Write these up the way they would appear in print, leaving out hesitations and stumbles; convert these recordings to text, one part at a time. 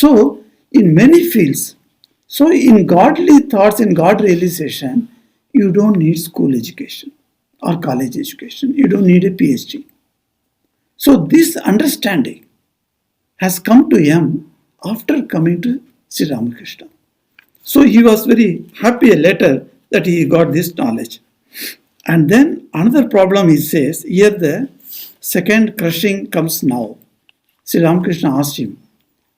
So, in many fields, so in godly thoughts, in God realization, you don't need school education or college education. You don't need a PhD. So, this understanding has come to him after coming to Sri Ramakrishna. So he was very happy later that he got this knowledge. And then another problem he says, here the second crushing comes now. Sri Ramakrishna asked him,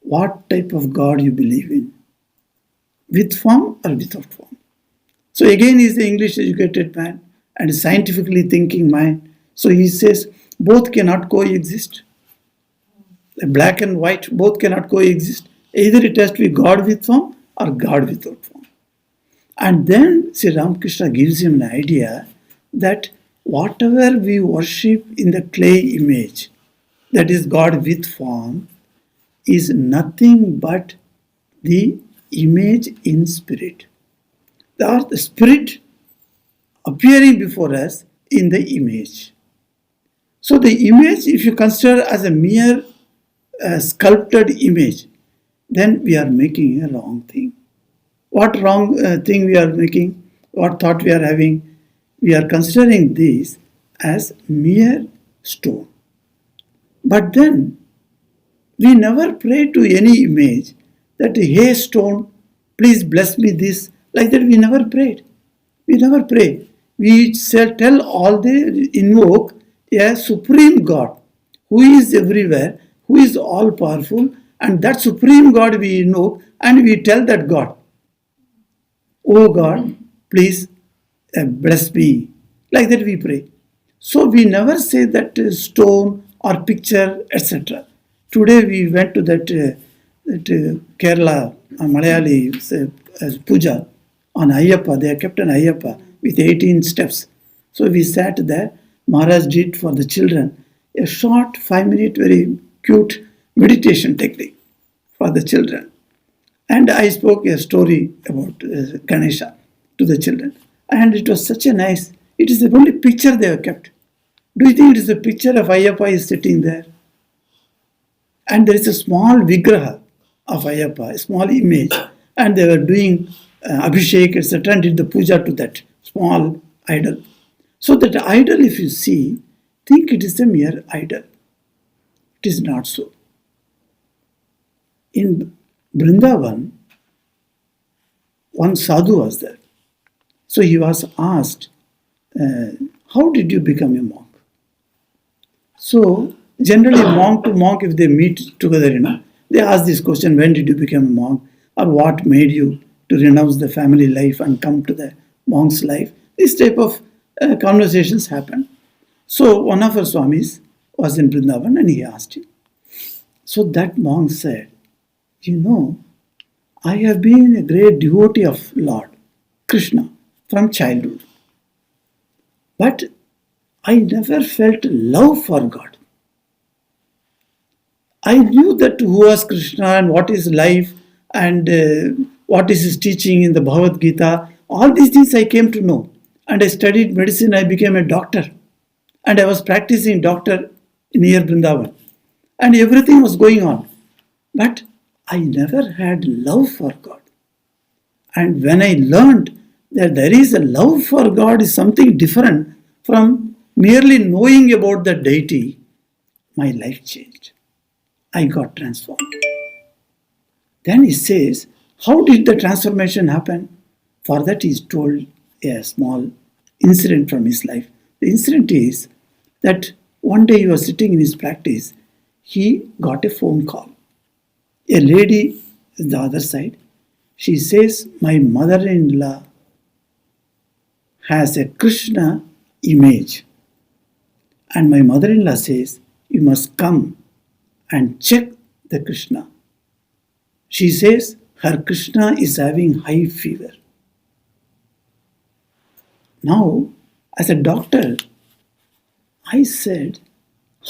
what type of God you believe in? With form or without form? So again he is the English educated man and scientifically thinking man. So he says, both cannot coexist. Black and white, both cannot coexist. Either it has to be God with form or God without form. And then Sri Ramakrishna gives him an idea that whatever we worship in the clay image, that is God with form, is nothing but the image in spirit. The spirit appearing before us in the image. So the image, if you consider as a mere sculpted image, then we are making a wrong thing. What wrong thing we are making? What thought we are having? We are considering this as mere stone. But then we never pray to any image that, hey stone, please bless me this. Like that we never prayed. We never pray. We tell all they invoke a supreme God who is everywhere, who is all powerful, and that supreme God we invoke and we tell that God, oh God, please bless me. Like that we pray. So we never say that stone or picture, etc. Today we went to that Kerala Malayali puja on Ayyappa. They have kept an Ayyappa with 18 steps. So we sat there. Maharaj did for the children a short 5-minute, very cute meditation technique for the children. And I spoke a story about Ganesha to the children. And it was such a nice, it is the only picture they have kept. Do you think it is a picture of Ayyappa is sitting there? And there is a small vigraha of Ayyappa, a small image. And they were doing Abhishek, etc. and did the puja to that small idol. So that idol, if you see, think it is a mere idol. It is not so. In Vrindavan, one sadhu was there. So he was asked, how did you become a monk? So generally monk to monk, if they meet together, they ask this question, when did you become a monk? Or what made you to renounce the family life and come to the monk's life? This type of conversations happen. So one of our Swamis was in Vrindavan and he asked him. So that monk said, I have been a great devotee of Lord Krishna from childhood. But I never felt love for God. I knew that who was Krishna and what is life and what is his teaching in the Bhagavad Gita. All these things I came to know. And I studied medicine, I became a doctor. And I was practicing doctor near Vrindavan. And everything was going on. But I never had love for God. And when I learned that there is a love for God is something different from merely knowing about the deity, my life changed. I got transformed. Then he says, how did the transformation happen? For that he is told a small incident from his life. The incident is that one day he was sitting in his practice, he got a phone call. A lady on the other side, she says, my mother-in-law has a Krishna image. And my mother-in-law says, you must come and check the Krishna. She says, her Krishna is having high fever. Now, as a doctor, I said,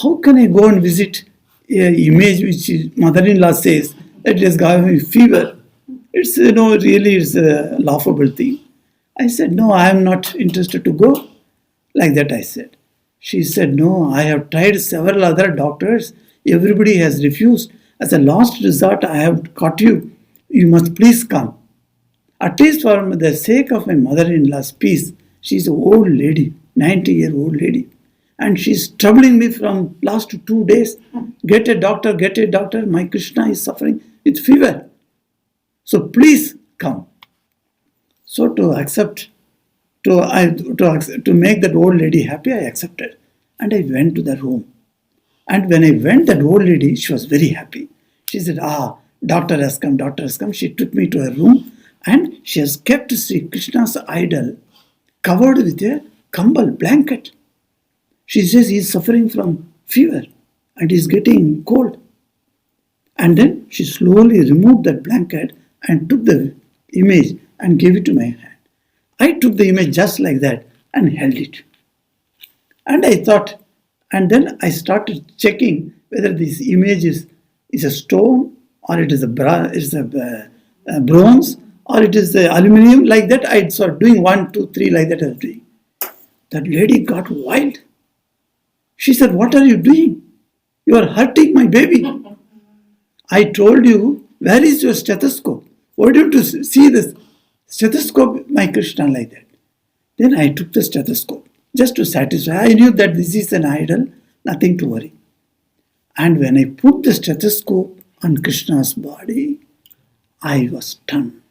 how can I go and visit an image which mother-in-law says that it has got me fever? It's, really it's a laughable thing. I said, no, I am not interested to go. Like that I said. She said, no, I have tried several other doctors. Everybody has refused. As a last resort, I have caught you. You must please come. At least for the sake of my mother-in-law's peace. She's an old lady, 90-year-old lady. And she's troubling me from last 2 days. Get a doctor, get a doctor. My Krishna is suffering with fever. So please come. So to accept, to make that old lady happy, I accepted. And I went to the room. And when I went, that old lady, she was very happy. She said, doctor has come, doctor has come. She took me to her room and she has kept Sri Krishna's idol covered with a kambal blanket. She says he is suffering from fever and is getting cold. And then she slowly removed that blanket and took the image and gave it to my hand. I took the image just like that and held it. And I thought, and then I started checking whether this image is a stone or it is a bronze or it is the aluminium. Like that, I started doing 1, 2, 3 like that I was doing. That lady got wild. She said, what are you doing? You are hurting my baby. I told you, where is your stethoscope? Why don't you see this stethoscope, my Krishna, like that? Then I took the stethoscope just to satisfy. I knew that this is an idol, nothing to worry. And when I put the stethoscope on Krishna's body, I was stunned.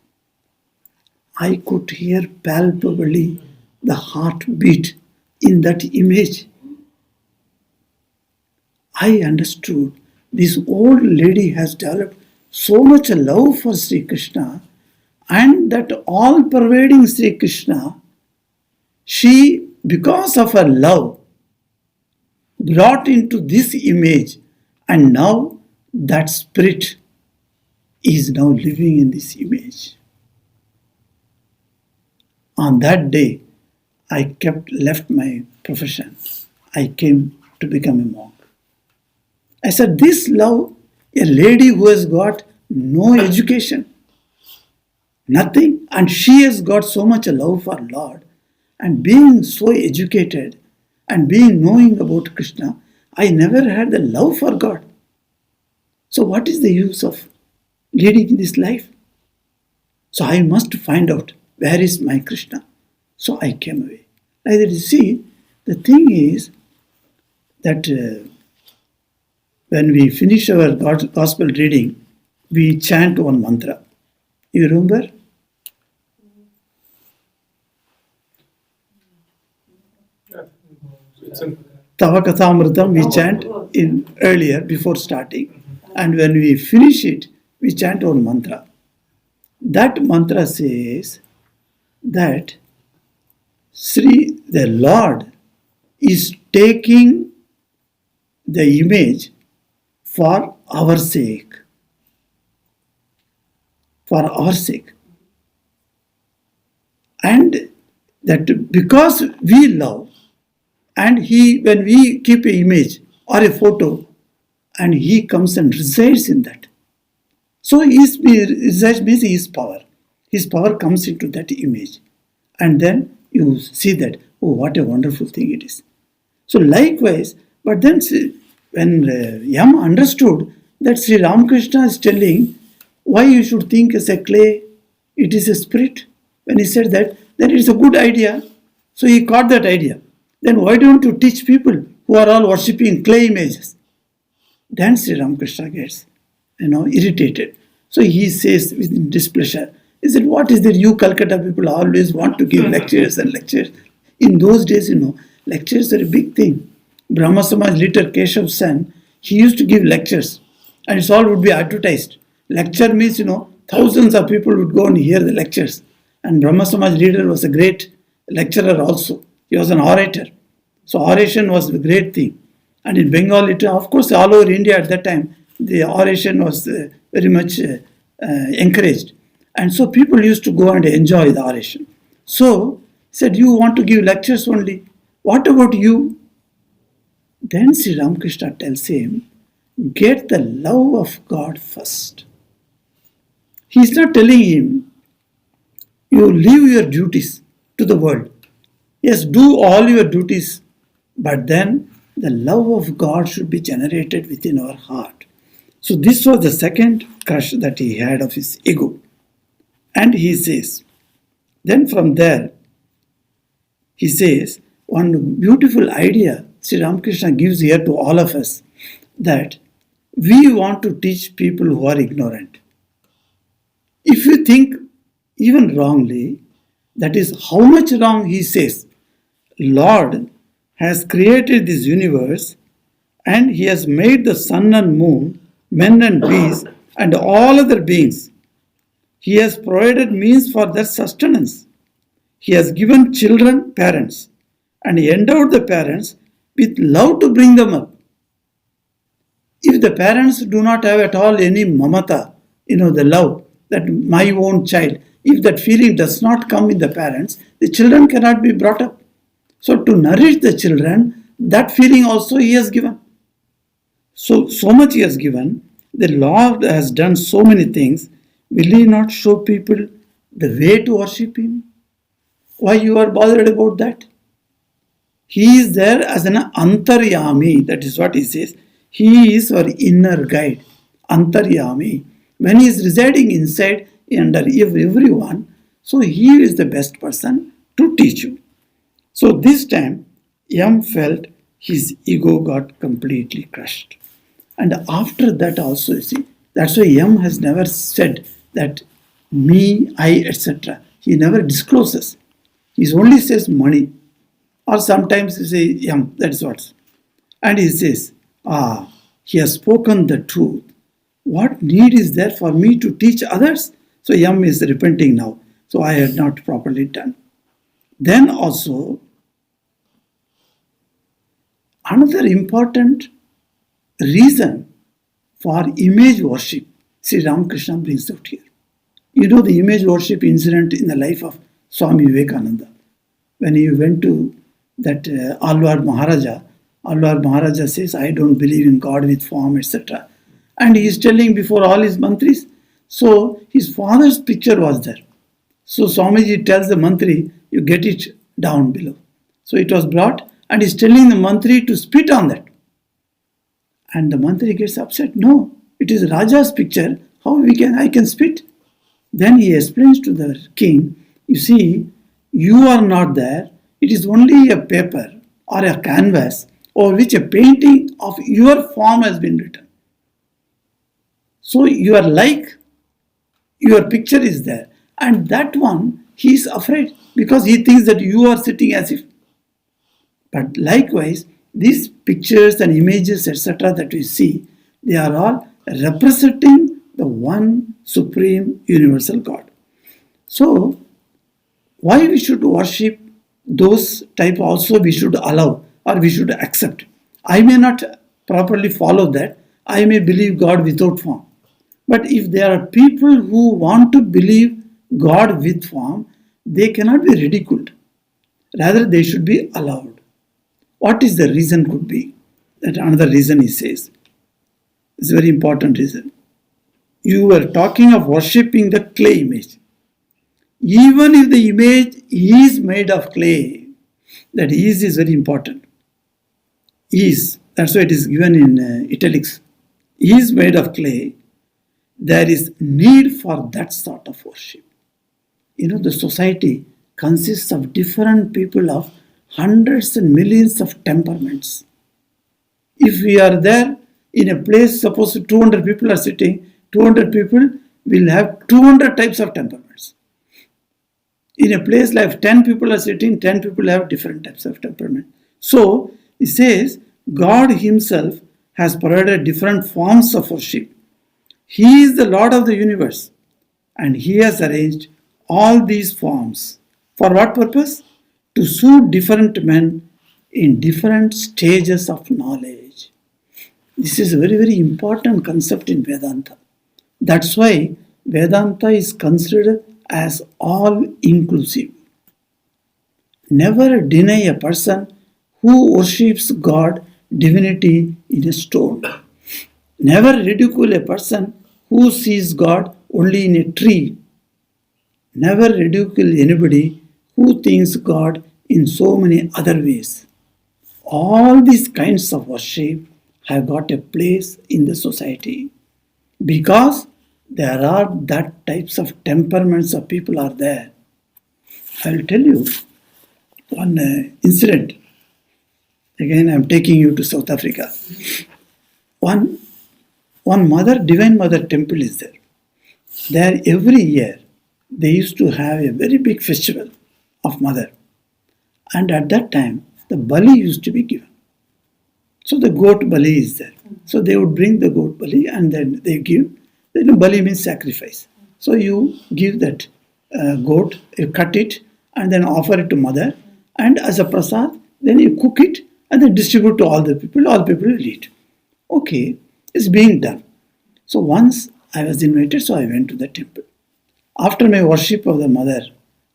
I could hear palpably the heartbeat in that image. I understood this old lady has developed so much love for Sri Krishna, and that all-pervading Sri Krishna, she, because of her love, brought into this image, and now that spirit is now living in this image. On that day, I left my profession. I came to become a monk. I said, this love, a lady who has got no education, nothing, and she has got so much love for Lord, and being so educated and being knowing about Krishna, I never had the love for God. So what is the use of leading this life? So I must find out where is my Krishna. So I came away. Like that, you see, the thing is that when we finish our gospel reading, we chant one mantra. You remember? Tava Kathamritam we chant in earlier before starting, and when we finish it, we chant one mantra. That mantra says that the Lord is taking the image for our sake. For our sake. And that because we love, and when we keep an image or a photo, and he comes and resides in that. So resides means his power. His power comes into that image. And then you see that, oh, what a wonderful thing it is. So likewise, but then when Yama understood that Sri Ramakrishna is telling why you should think as a clay, it is a spirit. When he said that, then it is a good idea. So he caught that idea. Then why don't you teach people who are all worshipping clay images? Then Sri Ramakrishna gets, irritated. So he says with displeasure, he said, what is that you Calcutta people always want to give lectures and lectures? In those days, lectures are a big thing. Brahma Samaj leader Keshav Sen, he used to give lectures, and it all would be advertised. Lecture means, thousands of people would go and hear the lectures. And Brahma Samaj leader was a great lecturer also. He was an orator. So oration was a great thing. And in Bengal, of course, all over India at that time, the oration was very much encouraged. And so people used to go and enjoy the oration. So, said, you want to give lectures only. What about you? Then Sri Ramakrishna tells him, get the love of God first. He's not telling him, you leave your duties to the world. Yes, do all your duties, but then the love of God should be generated within our heart. So this was the second crush that he had of his ego. And he says, then from there, he says, one beautiful idea Sri Ramakrishna gives here to all of us, that we want to teach people who are ignorant. If you think even wrongly, that is how much wrong. He says, Lord has created this universe and he has made the sun and moon, men and beasts, and all other beings. He has provided means for their sustenance. He has given children parents and endowed the parents with love to bring them up. If the parents do not have at all any mamata, the love, that my own child, if that feeling does not come in the parents, the children cannot be brought up. So to nourish the children, that feeling also he has given. So much he has given. The Lord has done so many things. Will he not show people the way to worship him? Why you are bothered about that? He is there as an antaryami. That is what he says. He is our inner guide. Antaryami. When he is residing inside, under everyone, so he is the best person to teach you. So this time, Yam felt his ego got completely crushed. And after that also, you see, that's why Yam has never said that me, I, etc. He never discloses. He only says money. Or sometimes he says Yam, that's what. And he says, he has spoken the truth. What need is there for me to teach others? So Yam is repenting now. So I had not properly done. Then also, another important reason for image worship, Sri Ramakrishna brings out here. You know the image worship incident in the life of Swami Vivekananda. When he went to that Alwar Maharaja says, I don't believe in God with form, etc. And he is telling before all his mantris. So his father's picture was there. So Swamiji tells the mantri, you get it down below. So it was brought and he's telling the mantri to spit on that. And the mantri gets upset. No, it is Raja's picture. How I can spit? Then he explains to the king, you see, you are not there. It is only a paper or a canvas over which a painting of your form has been written. So you are like, your picture is there. And that one, he is afraid because he thinks that you are sitting as if. But likewise, these pictures and images, etc., that we see, they are all representing the one supreme universal God. So, why we should worship those type also we should allow or we should accept. I may not properly follow that. I may believe God without form. But if there are people who want to believe God with form, they cannot be ridiculed. Rather, they should be allowed. What is the reason could be? That another reason he says. It's a very important reason. You were talking of worshipping the clay image. Even if the image is made of clay, that is very important. Is, that's why it is given in italics. Is made of clay. There is need for that sort of worship. The society consists of different people of hundreds and millions of temperaments. If we are there in a place, suppose 200 people are sitting, 200 people will have 200 types of temperaments. In a place like 10 people are sitting, 10 people have different types of temperament. So, he says, God himself has provided different forms of worship. He is the Lord of the universe and he has arranged all these forms. For what purpose? To suit different men in different stages of knowledge. This is a very, very important concept in Vedanta. That's why Vedanta is considered as all-inclusive. Never deny a person who worships God, divinity in a stone. Never ridicule a person who sees God only in a tree. Never ridicule anybody who thinks God in so many other ways. All these kinds of worship have got a place in the society. because there are that types of temperaments of people are there. I will tell you one incident. Again, I am taking you to South Africa. One one mother, Divine Mother temple is there. There every year they used to have a very big festival of Mother, and at that time the bali used to be given. So the goat bali is there. So they would bring the goat bali and then they give. Bali means sacrifice. So you give that goat, you cut it and then offer it to Mother, and as a prasad, then you cook it and then distribute to all the people. All the people will eat. Okay, it's being done. So once I was invited, so I went to the temple. After my worship of the Mother,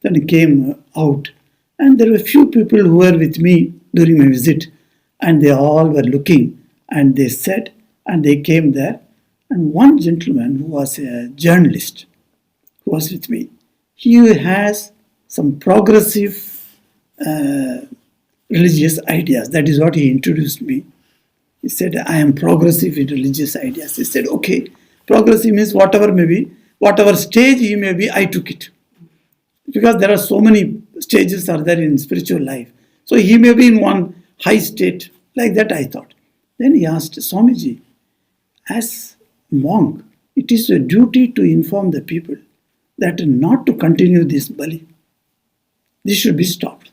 then I came out, and there were few people who were with me during my visit, and they all were looking, and they said, and they came there, and one gentleman who was a journalist, who was with me, he has some progressive religious ideas. That is what he introduced me. He said, I am progressive in religious ideas. He said, okay, progressive means whatever may be, whatever stage he may be, I took it. Because there are so many stages are there in spiritual life. So he may be in one high state, like that I thought. Then he asked, Swamiji, as monk, it is a duty to inform the people that not to continue this bali. This should be stopped.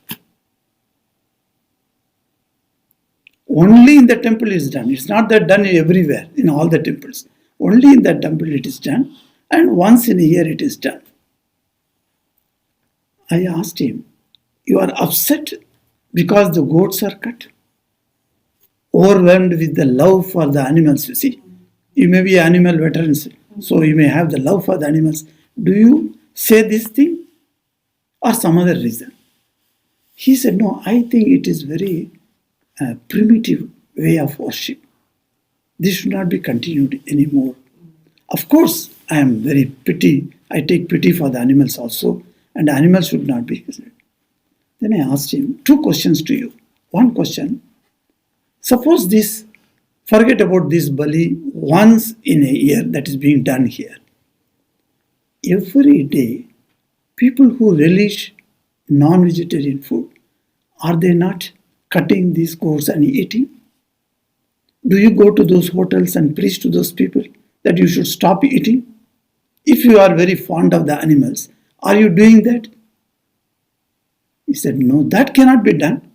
Only in the temple is done. It's not that done everywhere, in all the temples. Only in the temple it is done, and once in a year it is done. I asked him, you are upset because the goats are cut? Overwhelmed with the love for the animals, you see. You may be animal veterans, so you may have the love for the animals. Do you say this thing or some other reason? He said, no, I think it is very primitive way of worship. This should not be continued anymore. Of course, I am very pity. I take pity for the animals also, and the animals should not be. Then I asked him two questions to you. One question, suppose this, forget about this bali once in a year that is being done here. Every day, people who relish non-vegetarian food, are they not cutting these goats and eating? Do you go to those hotels and preach to those people that you should stop eating? If you are very fond of the animals, are you doing that? He said, no, that cannot be done.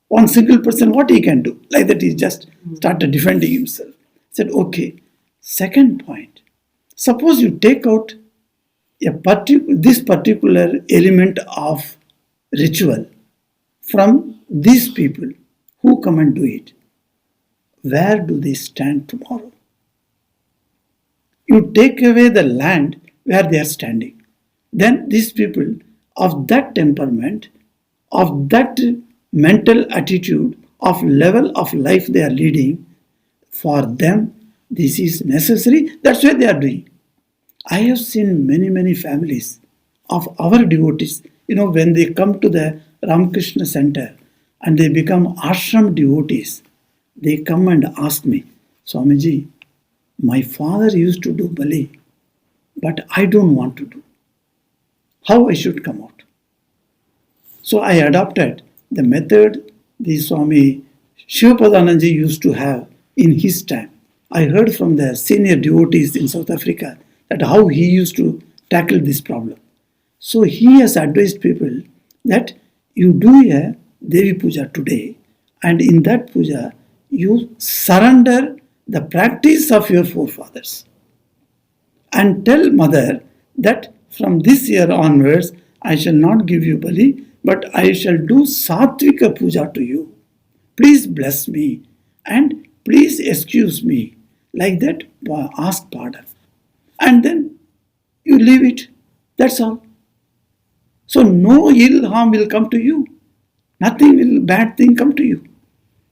One single person, what he can do? Like that, he just started defending himself. He said, okay. Second point, suppose you take out this particular element of ritual from these people who come and do it. Where do they stand tomorrow? You take away the land where they are standing. Then these people of that temperament, of that mental attitude, of level of life they are leading, for them this is necessary. That's why they are doing. I have seen many families of our devotees, when they come to the Ramakrishna center and they become ashram devotees, they come and ask me, Swamiji, my father used to do bali, but I don't want to do. How I should come out? So I adopted the method the Swami Shivapadananji used to have in his time. I heard from the senior devotees in South Africa that how he used to tackle this problem. So he has advised people that you do a Devi Puja today, and in that puja you surrender the practice of your forefathers and tell Mother that from this year onwards I shall not give you bali, but I shall do Sattvika Puja to you. Please bless me and please excuse me. Like that, ask pardon. And then you leave it. That's all. So no ill harm will come to you. Nothing will bad thing come to you.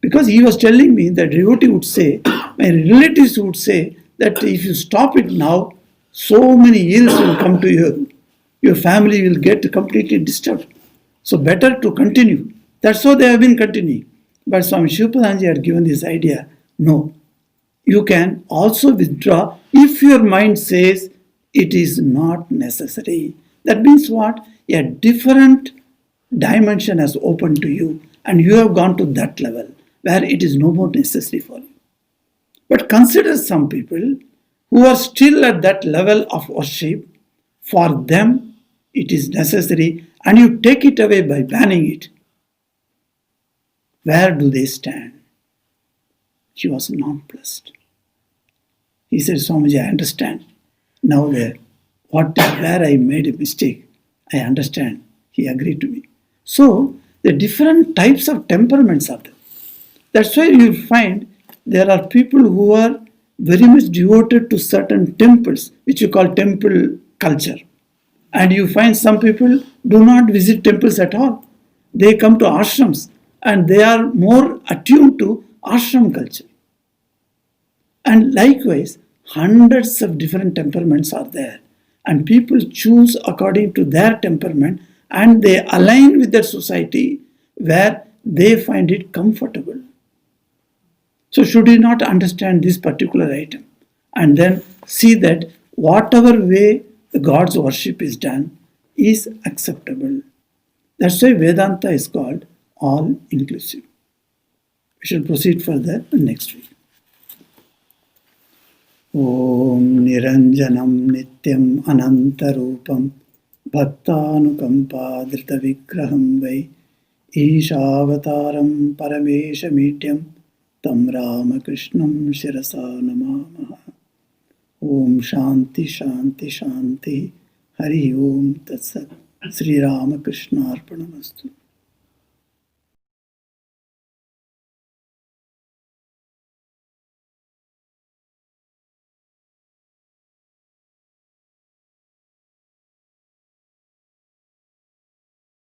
Because he was telling me that devotee would say, my relatives would say that if you stop it now, so many ills will come to you. Your family will get completely disturbed. So better to continue. That's how they have been continuing. But Swami Shivapadanji had given this idea, no, you can also withdraw If your mind says it is not necessary, that means what? A different dimension has opened to you, and you have gone to that level where it is no more necessary for you. But consider some people who are still at that level of worship. For them, it is necessary, and you take it away by banning it. Where do they stand? He was nonplussed. He said, Swamiji, I understand. Now there, where I made a mistake, I understand. He agreed to me. So, the different types of temperaments are there. That's why you find there are people who are very much devoted to certain temples, which you call temple culture. And you find some people do not visit temples at all. They come to ashrams and they are more attuned to ashram culture. And likewise, hundreds of different temperaments are there. And people choose according to their temperament and they align with their society where they find it comfortable. So, should we not understand this particular item and then see that whatever way the God's worship is done is acceptable? That's why Vedanta is called all inclusive. We shall proceed further next week. Om Niranjanam Nityam Anantarupam Bhaktanukampa Dhrita Vigraham Vai Ishavataram Paramesha Meetyam Tam Ramakrishnam Shirasa Namamaha. Om Shanti Shanti Shanti Hari Om Tat Sat. Sri Ramakrishna Arpanamastu.